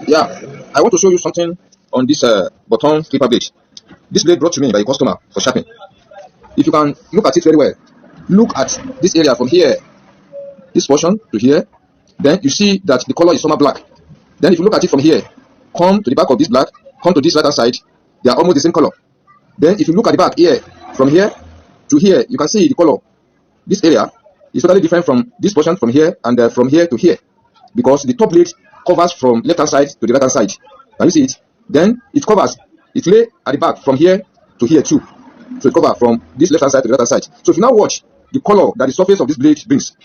Yeah, I want to show you something on this button clipper blade. This blade brought to me by a customer for sharpening. If you can look at it very well, look at this area from here, this portion to here, then you see that the color is somehow black. Then if you look at it from here, come to the back of this black, come to this right hand side, they are almost the same color. Then if you look at the back here, from here to here, you can see the color. This area is totally different from this portion from here and from here to here, because the top blade covers from left hand side to the right hand side. Can you see it? Then it covers, it lay at the back from here to here too. So it covers from this left hand side to the right hand side. So if you now watch the color that the surface of this blade brings,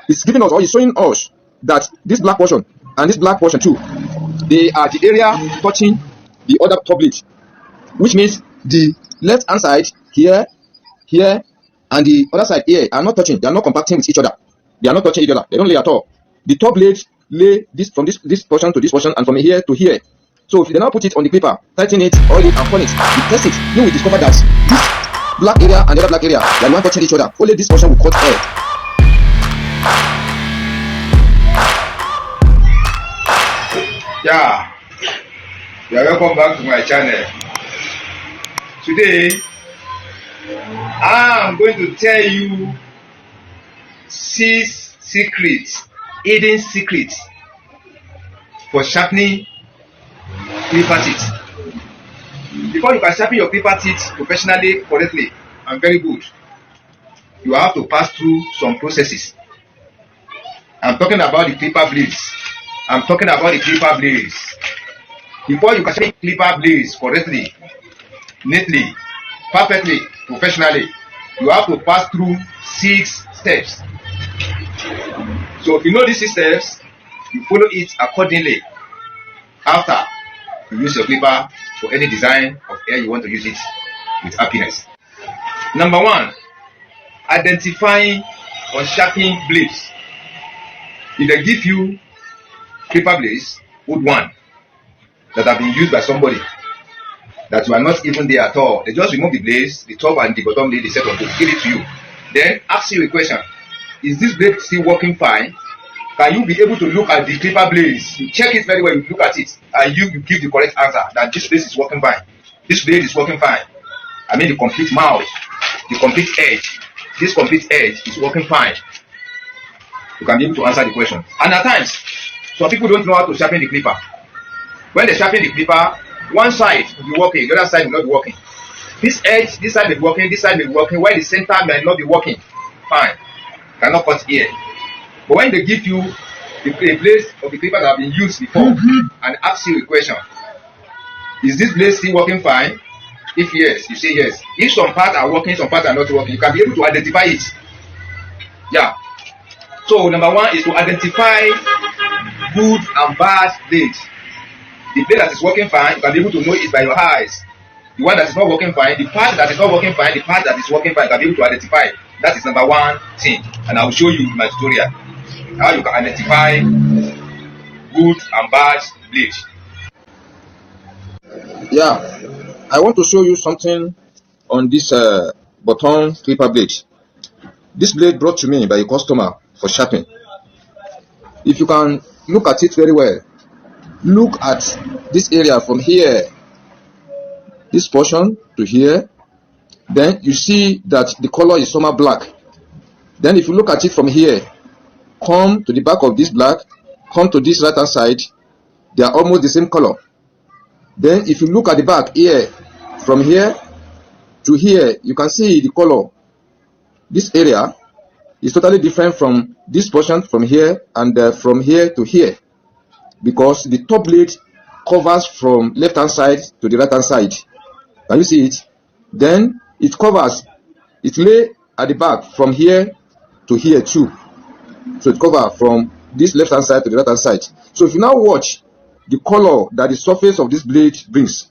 it's giving us, or it's showing us, that this black portion and this black portion too, they are the area touching the other top blade, which means the left hand side here, here, and the other side here are not touching. They are not compacting with each other. They are not touching each other. They don't lay at all. The top blade lay this from this portion to this portion and from here to here. So if you now put it on the paper, tighten it, oil it, and burn it, you test it, you will discover that this black area and the other black area, they are not touching each other. Only this portion will cut air. Yeah, you are welcome back to my channel. Today I am going to tell you 6 secrets, hidden secrets for sharpening clipper teeth. Before you can sharpen your clipper teeth professionally, correctly, and very good, you have to pass through some processes. I'm talking about the clipper blades. I'm talking about the clipper blades. Before you can sharpen clipper blades correctly, neatly, perfectly, professionally, you have to pass through 6 steps. So if you know these 6 steps, you follow it accordingly after you use your clipper for any design of hair you want to use it with happiness. Number 1, identifying or sharpening blades. If they give you clipper blades, wood one, that have been used by somebody that you are not even there at all, they just remove the blades, the top and the bottom blade, they set on to give it to you. Then ask you a question: is this blade still working fine? Can you be able to look at the clipper blades? You check it very well, you look at it, and you give the correct answer that this blade is working fine. This blade is working fine. I mean the complete mouth, the complete edge. This complete edge is working fine. You can be able to answer the question. And at times, some people don't know how to sharpen the clipper. When they sharpen the clipper, one side will be working, the other side will not be working. This edge, this side may be working, this side may be working, while the center may not be working. Fine. Cannot cut here. But when they give you the blades of the clipper that have been used before and ask you a question: is this blade still working fine? If yes, you say yes. If some parts are working, some parts are not working, you can be able to identify it. Yeah. So number 1 is to identify good and bad blades. The blade that is working fine, you can be able to know it by your eyes. The one that is not working fine, the part that is not working fine, the part that is working fine, you can be able to identify. That is number 1 thing, and I will show you in my tutorial how you can identify good and bad blade. Yeah, I want to show you something on this button clipper blade. This blade brought to me by a customer for sharpening. If you can look at it very well, look at this area from here, this portion to here, then you see that the color is somehow black. Then if you look at it from here, come to the back of this black, come to this right hand side, they are almost the same color. Then if you look at the back here, from here to here, you can see the color. This area is totally different from this portion from here and from here to here, because the top blade covers from left hand side to the right hand side. Can you see it? Then it covers, it lay at the back from here to here too. So it covers from this left hand side to the right hand side. So if you now watch the color that the surface of this blade brings,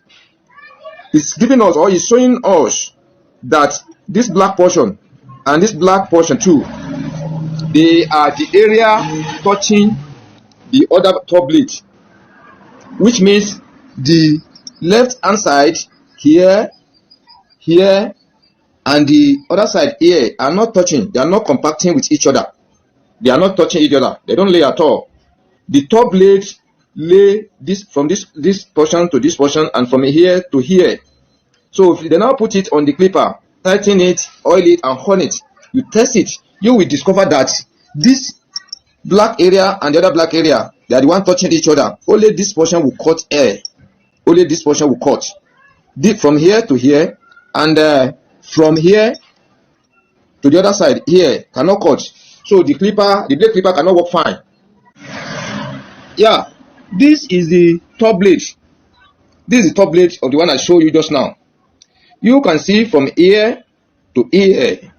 it's giving us, or it's showing us, that this black portion and this black portion too, they are the area touching the other top blade, which means the left hand side here, here, and the other side here are not touching. They are not compacting with each other. They are not touching each other. They don't lay at all. The top blade lay this from this portion to this portion, and from here to here. So if you now put it on the clipper, tighten it, oil it, and hone it, you test it, you will discover that this black area and the other black area, they are the one touching each other. Only this portion will cut air. Only this portion will cut. From here to here, and from here to the other side here cannot cut. So the blade clipper cannot work fine. Yeah, this is the top blade. This is the top blade of the one I showed you just now. You can see from ear to ear,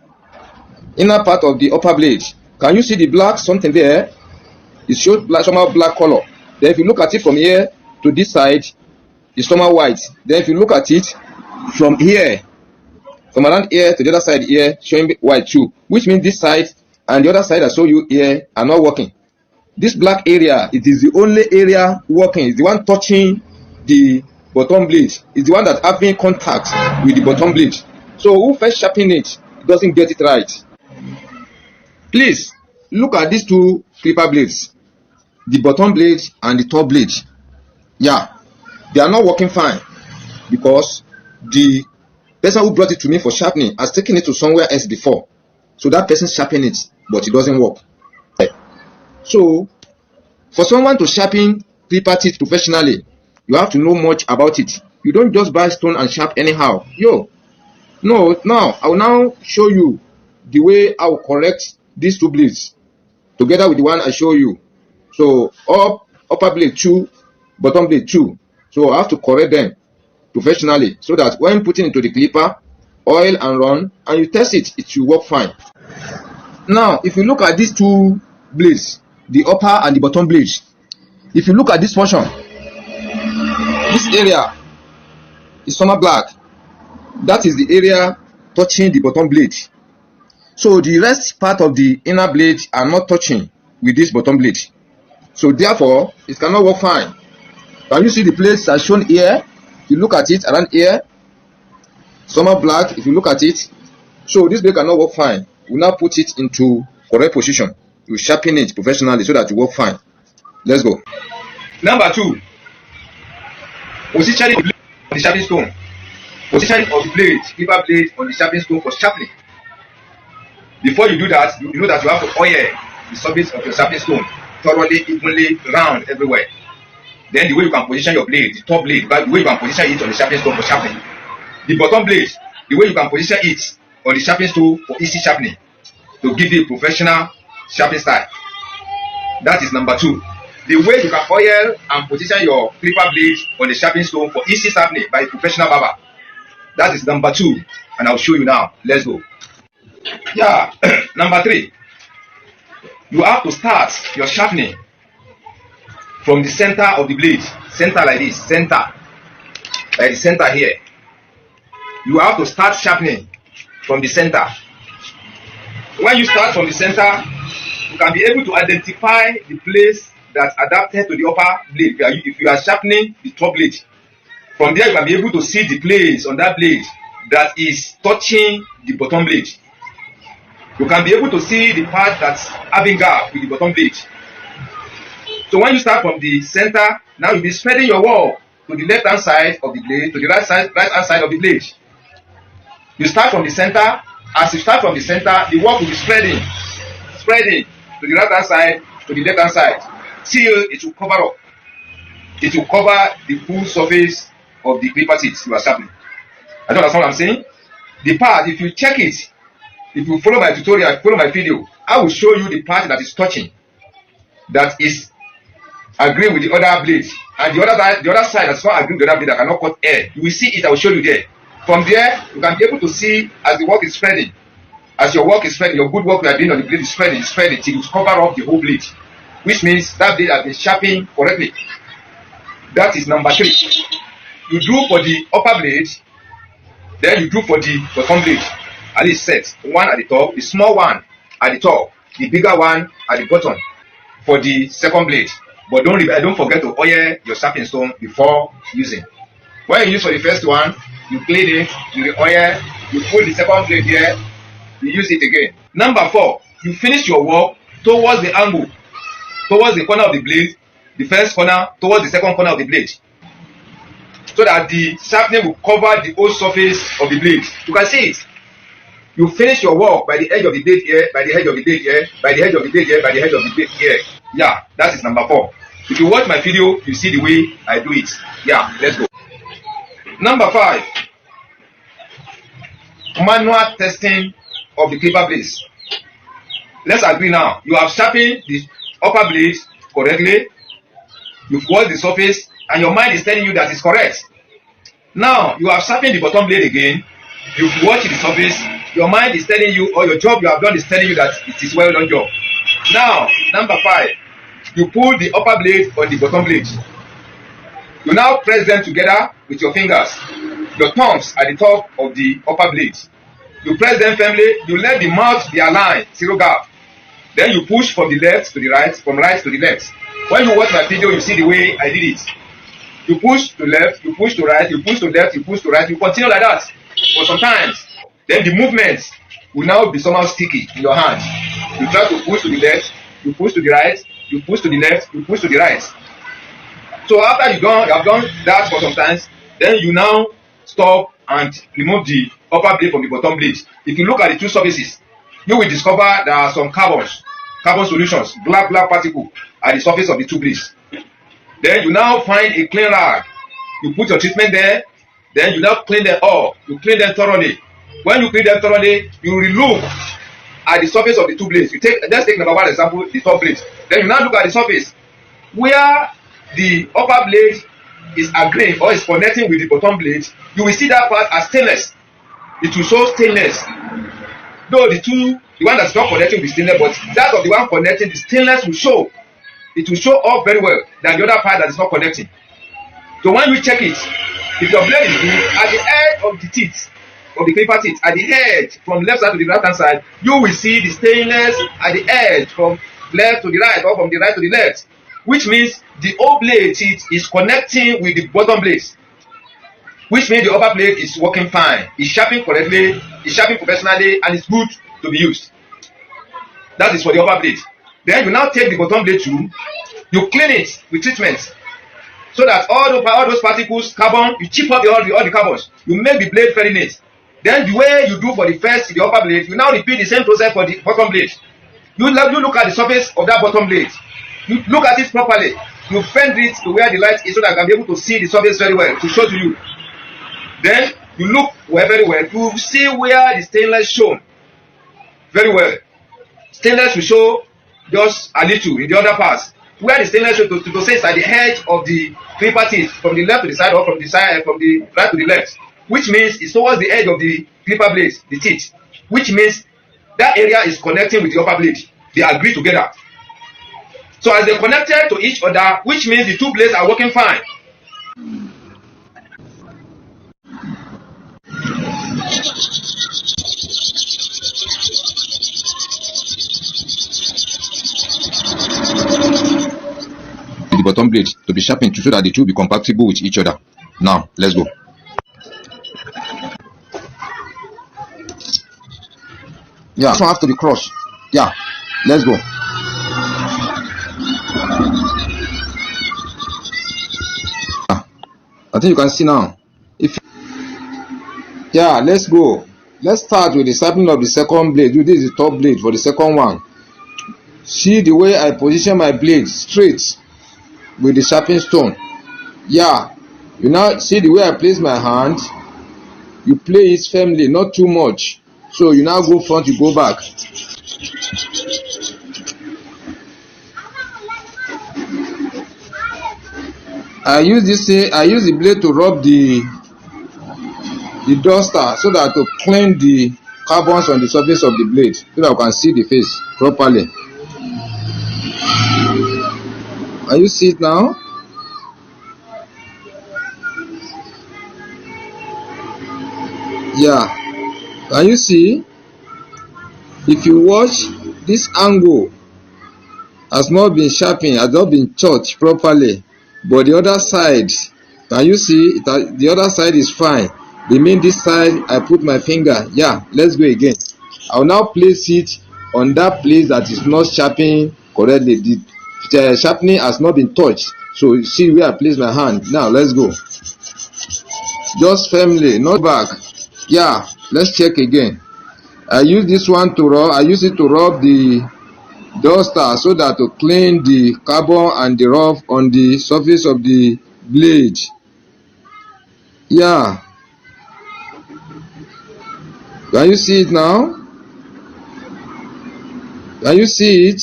inner part of the upper blade. Can you see the black something there? It shows black, somehow black color. Then if you look at it from here to this side, it's somehow white. Then if you look at it from here, from around here to the other side here, showing white too, which means this side and the other side I show you here are not working. This black area, it is the only area working. It's the one touching the bottom blade. It's the one that having contact with the bottom blade. So who first sharpen it doesn't get it right. Please look at these two clipper blades, the bottom blade and the top blade. Yeah, they are not working fine because the person who brought it to me for sharpening has taken it to somewhere else before. So that person sharpened it, but it doesn't work. So for someone to sharpen clipper teeth professionally, you have to know much about it. You don't just buy stone and sharp anyhow. No, now I will now show you the way I will correct these two blades together with the one I show you. So upper blade 2, bottom blade 2. So I have to correct them professionally so that when putting into the clipper, oil and run, and you test it, it will work fine. Now if you look at these two blades, the upper and the bottom blades, if you look at this portion, this area is somehow black. That is the area touching the bottom blade. So the rest part of the inner blade are not touching with this bottom blade. So therefore, it cannot work fine. Can you see the plates are shown here? If you look at it around here, somehow black. If you look at it, so this blade cannot work fine. We now put it into correct position. We sharpen it professionally so that it work fine. Let's go. Number 2, positioning of the sharpening stone. Positioning of the blade, clipper blade on the sharpening stone for sharpening. Before you do that, you know that you have to oil the surface of your sharpening stone thoroughly, evenly, round everywhere. Then the way you can position your blade, the top blade, the way you can position it on the sharpening stone for sharpening. The bottom blade, the way you can position it on the sharpening stone for easy sharpening, to give you a professional sharpening style. That is number 2. The way you can oil and position your clipper blade on the sharpening stone for easy sharpening by a professional barber. That is number 2, and I'll show you now. Let's go. Yeah, number 3. You have to start your sharpening from the center of the blade. Center like this, center. Like the center here. You have to start sharpening from the center. When you start from the center, you can be able to identify the place that's adapted to the upper blade. If you are sharpening the top blade, from there you can be able to see the place on that blade that is touching the bottom blade. You can be able to see the part that's having gap with the bottom blade. So when you start from the center, now you'll be spreading your work to the left hand side of the blade, to the right hand side of the blade. You start from the center. As you start from the center, the work will be spreading to the right hand side, to the left hand side, till it will cover up. It will cover the full surface of the clipper teeth you are sharpening. I don't understand what I'm saying. The part, if you check it, if you follow my tutorial, follow my video, I will show you the part that is touching, that is agreeing with the other blade, and the other side that's not agreeing with the other blade that cannot cut air. You will see it. I will show you there. From there, you can be able to see as the work is spreading. As your work is spreading, your good work you are doing on the blade is spreading till it cover up the whole blade, which means that blade has been sharpened correctly. That is number 3. You do for the upper blade, then you do for the bottom blade. At least set one at the top, the small one at the top, the bigger one at the bottom for the second blade. But don't forget to oil your sharpening stone before using. When you use for the first one, you clean it, you oil, you put the second blade here, you use it again. Number 4, you finish your work towards the angle, towards the corner of the blade the first corner towards the second corner of the blade, so that the sharpening will cover the whole surface of the blade. You can see it. You finish your work by the edge of the blade here, by the edge of the blade here, by the edge of the blade here, by the edge of the blade here. Yeah, that is number 4. If you watch my video, you see the way I do it. Yeah, let's go. Number 5, manual testing of the clipper blades. Let's agree now. You have sharpened the upper blade correctly. You've watched the surface, and your mind is telling you that it's correct. Now you have sharpened the bottom blade again. You've watched the surface. Your mind is telling you, or your job you have done is telling you that it is well done job. Now, number 5, you pull the upper blade on the bottom blade. You now press them together with your fingers. Your thumbs at the top of the upper blade. You press them firmly. You let the mouth be aligned, 0 gap. Then you push from the left to the right, from right to the left. When you watch my video, you see the way I did it. You push to left, you push to right, you push to left, you push to right. You continue like that for some time. Then the movements will now be somehow sticky in your hand. You try to push to the left, you push to the right, you push to the left, you push to the right. So after you have done that for some time, then you now stop and remove the upper blade from the bottom blade. If you look at the two surfaces, you will discover there are some carbon solutions, black particle at the surface of the two blades. Then you now find a clean rag. You put your treatment there. Then you now clean them up. You clean them thoroughly. When you clean them thoroughly, you relook at the surface of the two blades. Let's take number 1 example, the top blade. Then you now look at the surface where the upper blade is agreeing or is connecting with the bottom blade. You will see that part as stainless. It will show stainless. Though the one that's not connecting with stainless, but that of the one connecting, the stainless will show. It will show off very well than the other part that is not connecting. So when you check it, if your blade is good, at the edge of the teeth, of the clipper teeth, at the edge from left side to the right hand side, you will see the stainless at the edge from left to the right or from the right to the left, which means the whole blade teeth is connecting with the bottom blades, which means the upper blade is working fine. It's sharpening correctly, it's sharpening professionally, and it's good to be used. That is for the upper blade. Then you now take the bottom blade too, you clean it with treatment, so that all those particles, carbon, you chip up all the carbons. You make the blade very neat. Then the way you do for the upper blade, you now repeat the same process for the bottom blade. You look at the surface of that bottom blade. You look at it properly. You bend it to where the light is so that I can be able to see the surface very well, to show to you. Then you look very well. You see where the stainless shown very well. Stainless will show just a little in the other parts. Where the stainless show to say it's at the edge of the clipper teeth, from the left to the side or from the right to the left, which means it's towards the edge of the clipper blades, the teeth, which means that area is connecting with the upper blade. They agree together. So as they're connected to each other, which means the two blades are working fine. The bottom blade to be sharpened so that the two be compatible with each other. Now let's go. Yeah, so have to be crossed. Yeah, let's go. I think you can see now. Yeah, let's go. Let's start with the sharpening of the second blade. This is the top blade for the second one. See the way I position my blade straight with the sharpening stone. Yeah, you now see the way I place my hand. You play it firmly, not too much. So you now go front, you go back. I use the blade to rub the duster so that to clean the carbons on the surface of the blade so that I can see the face properly. Can you see it now? Yeah. Can you see? If you watch, this angle has not been sharpened, has not been touched properly, but the other side, can you see? The other side is fine. The mean this side, I put my finger. Yeah, let's go again. I will now place it on that place that is not sharpened correctly. The sharpening has not been touched. So you see where I place my hand. Now let's go. Just firmly, not back. Yeah, let's check again. I use this one to rub. I use it to rub the duster so that to clean the carbon and the rough on the surface of the blade. Yeah, can you see it now? Can you see it?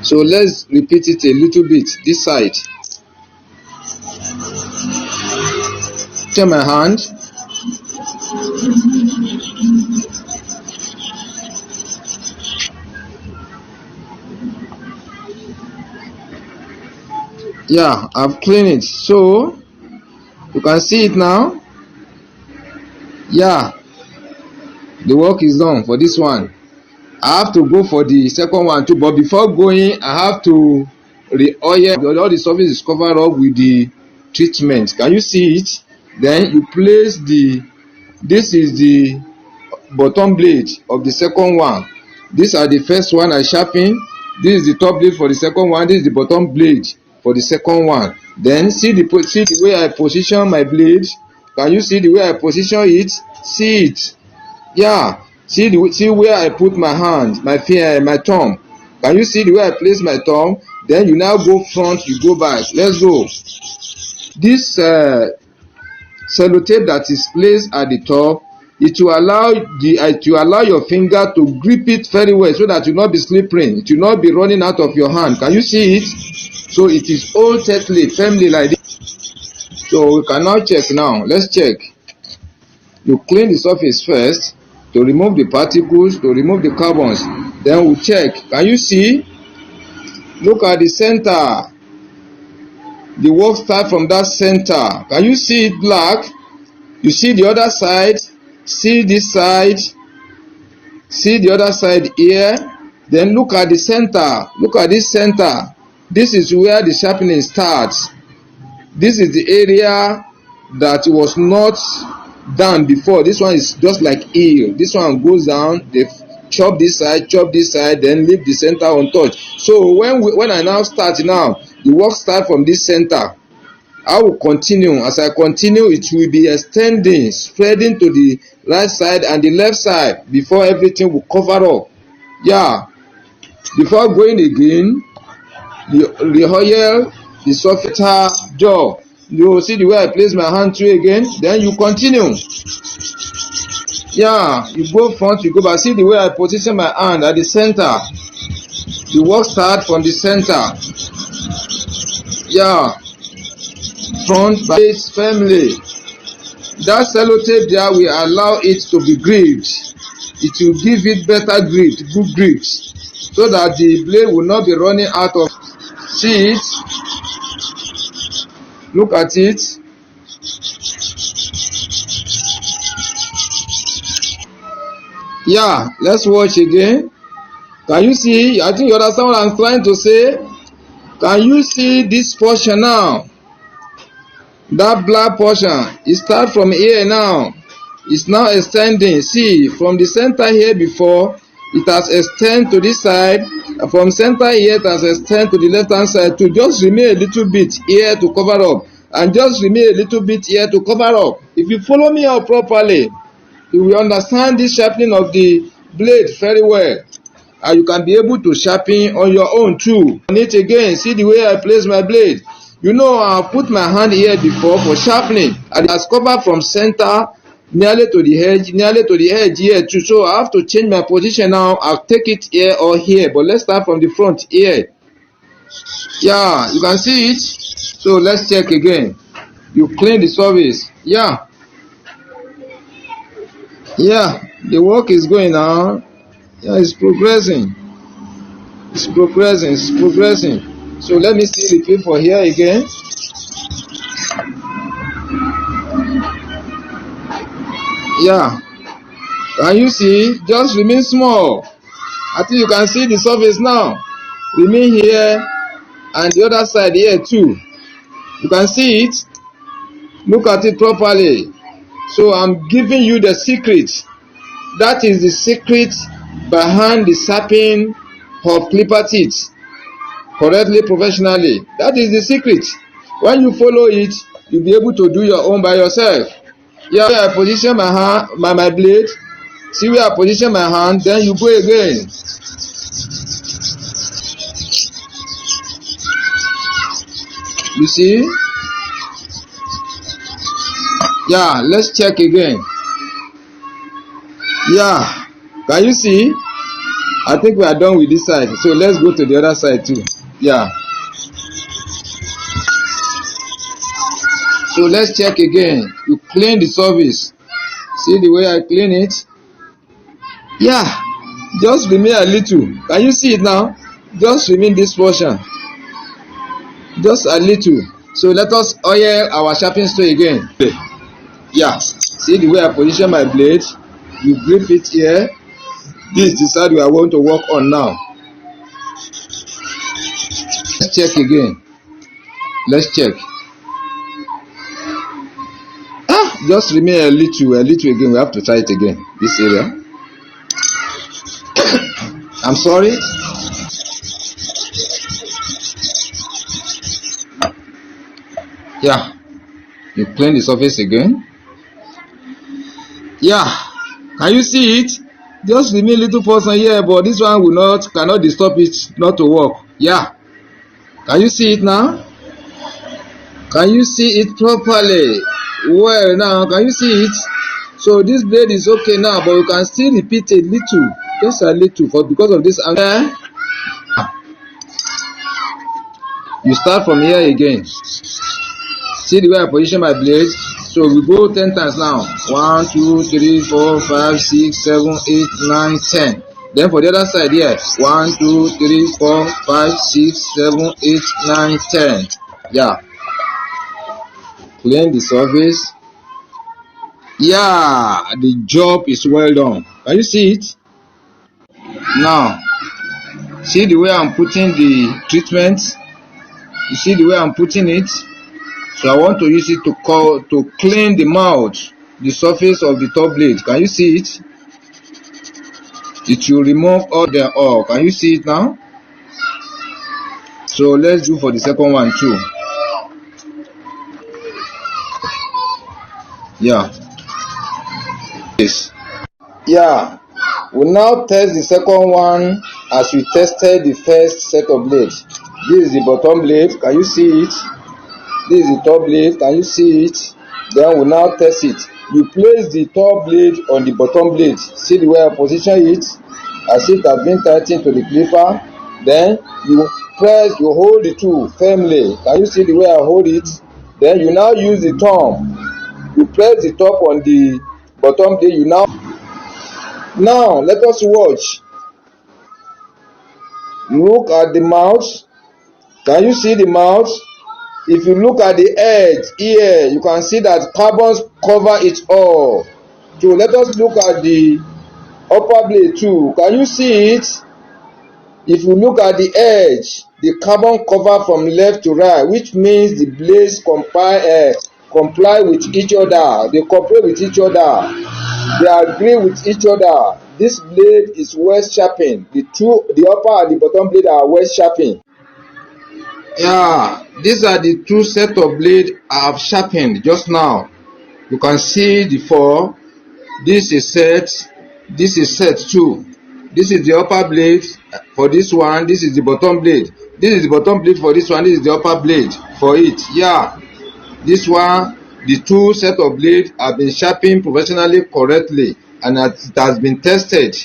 So let's repeat it a little bit this side. Check my hand. Yeah, I've cleaned it. So you can see it now. Yeah, the work is done for this one. I have to go for the second one too, but before going, I have to re-oil. All the surface is covered up with the treatment. Can you see it? Then you place this is the bottom blade of the second one. These are the first one I sharpen. This is the top blade for the second one. This is the bottom blade for the second one. Then see the way I position my blade. Can you see the way I position it? See it? Yeah. See where I put my hand, my finger, my thumb. Can you see the way I place my thumb? Then you now go front, you go back. Let's go. This sellotape that is placed at the top, it will allow your finger to grip it very well so that it will not be slippery. It will not be running out of your hand. Can you see it? So it is all tightly, firmly like this. So we can now check now. Let's check. You clean the surface first to remove the particles, to remove the carbons. Then we check. Can you see? Look at the center. The work starts from that center. Can you see it black? You see the other side. See this side. See the other side here. Then look at the center. Look at this center. This is where the sharpening starts. This is the area that was not down before. This one is just like heel. This one goes down. They chop this side, then leave the center untouched. So when I now start now, the work starts from this center. I will continue. As I continue, it will be extending, spreading to the right side and the left side before everything will cover up. Yeah. Before going again, the oil, the surface jaw. You see the way I place my hand through again. Then you continue. Yeah, you go front, you go back. See the way I position my hand at the center. The work starts from the center. Yeah. Front, back, firmly. That sellotape there will allow it to be gripped. It will give it better grip, good grip, so that the blade will not be running out of. See it? Look at it. Yeah, let's watch again. Can you see? I think you understand what I'm trying to say. Can you see this portion now? That black portion, it starts from here now. It's now extending. See, from the center here before, it has extended to this side. And from center here, it has extended to the left hand side to just remain a little bit here to cover up. And just remain a little bit here to cover up. If you follow me up properly, you will understand this sharpening of the blade very well. And you can be able to sharpen on your own too. On it again, see the way I place my blade. You know, I put my hand here before for sharpening, and it has covered from center nearly to the edge here too. So I have to change my position now. I'll take it here or here, but let's start from the front here. Yeah, you can see it. So let's check again. You clean the surface. Yeah, the work is going on. Yeah, it's progressing. It's progressing. So let me see repeat for here again. Yeah, can you see? Just remain small. I think you can see the surface now. Remain here and the other side here too. You can see it. Look at it properly. So I'm giving you the secret. That is the secret behind the sharpening of clipper teeth correctly, professionally. That is the secret. When you follow it, you'll be able to do your own by yourself. Yeah, where I position my hand, my blade. See where I position my hand, then you go again. You see? Yeah, let's check again. Yeah, can you see? I think we are done with this side, so let's go to the other side too. Yeah. So let's check again. You clean the surface. See the way I clean it? Yeah, just remain a little. Can you see it now? Just remain this portion. Just a little. So let us oil our sharpening stone again. Yeah, see the way I position my blade? You grip it here. This is the side we are going to work on now. Let's check again. Let's check. Just remain a little again. We have to try it again. This area. I'm sorry. Yeah. You clean the surface again. Yeah. Can you see it? Just remain little portion here, but this one cannot disturb it not to work. Yeah. Can you see it now? Can you see it properly? Well, now can you see it? So this blade is okay now, but you can still repeat a little, just a little, because of this angle. You start from here again. See the way I position my blade? So we go 10 times now. 1, 2, 3, 4, 5, 6, 7, 8, 9, 10. Then for the other side here, 1, 2, 3, 4, 5, 6, 7, 8, 9, 10. Yeah. Clean the surface. Yeah, the job is well done. Can you see it? Now, see the way I'm putting the treatment? You see the way I'm putting it? So I want to use it to clean the mouth, the surface of the top blade. Can you see it? It will remove all the oil. Can you see it now? So let's do for the second one too. Yeah. Yes. Yeah. We now test the second one as we tested the first set of blades. This is the bottom blade. Can you see it? This is the top blade. Can you see it? Then we now test it. You place the top blade on the bottom blade. See the way I position it? As it has been tightened to the clipper. Then you hold the tool firmly. Can you see the way I hold it? Then you now use the thumb. You press the top on the bottom blade. Now let us watch. Look at the mouth. Can you see the mouth? If you look at the edge here, you can see that carbons cover it all. So let us look at the upper blade too. Can you see it? If you look at the edge, the carbon cover from left to right, which means the blades comply with each other. They cooperate with each other. They agree with each other. This blade is well sharpened. The upper and the bottom blade are well sharpened. Yeah, these are the two set of blades I have sharpened just now. You can see the four. This is set. This is set too. This is the upper blade for this one. This is the bottom blade. This is the bottom blade for this one. This is the upper blade for it. Yeah, this one, the two set of blades have been sharpened professionally correctly, and it has been tested.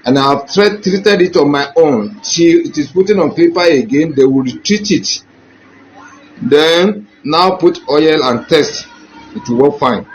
And I have treated it on my own. It is putting on clipper again. They will retreat it. Then now put oil and test. It will work fine.